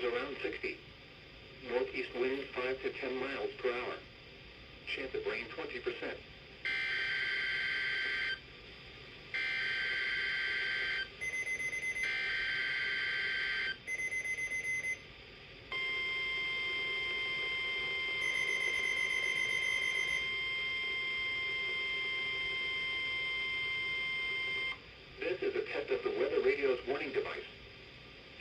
temperatures around 60. Northeast winds 5 to 10 miles per hour. Chance of rain 20%. This is a test of the weather radio's warning device.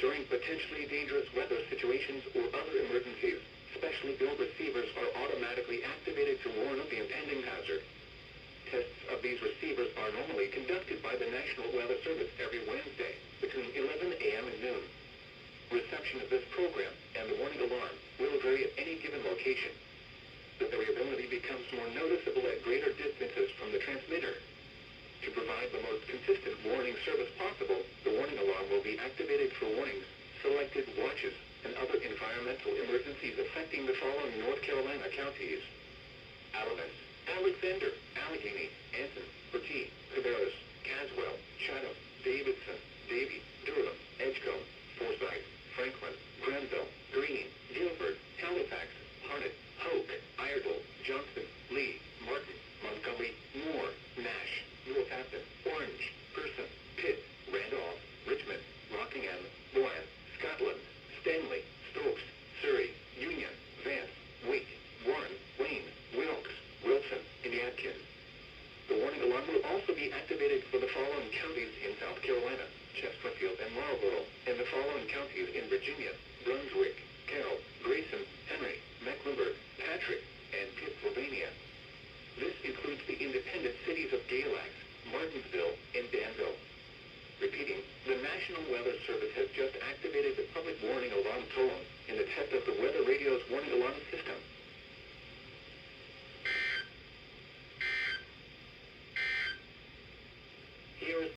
During potentially dangerous weather situations or other emergencies, specially built receivers are automatically activated to warn of the impending hazard. Tests of these receivers are normally conducted by the National Weather Service every Wednesday between 11 a.m. and noon. Reception of this program and the warning alarm will vary at any given location. The variability becomes more noticeable at greater distances from the transmitter. To provide the most consistent warning service possible, the warning alarm will be activated for warnings, selected watches, and other environmental emergencies affecting the following North Carolina counties: Alamance, Alexander, Allegheny, Anson, Bertie, Cabarrus, Caswell, Chatham, Davidson, Davie, Durham, Edgecombe, Forsyth, Franklin, Granville, Greene, Guilford, Halifax, Harnett, Hoke, Iredell, Johnston, Lee, Martin, Montgomery, Moore, Nash, Northampton, Orange, Person, Pitt, Randolph, Richmond, Rockingham, Boyne, Scotland, Stanley, Stokes, Surrey, Union, Vance, Wake, Warren, Wayne, Wilkes, Wilson, and Atkins. The warning alarm will also be activated for the following counties in South Carolina: Chesterfield and Marlborough, and the following counties in Virginia: Brunswick, Carroll, Grayson, Henry, Mecklenburg, Patrick, and Pittsylvania. This includes the independent cities of Galax, Martinsville, and Danville. Repeating, the National Weather Service has just activated the public warning alarm tone in the test of the weather radio's warning alarm system.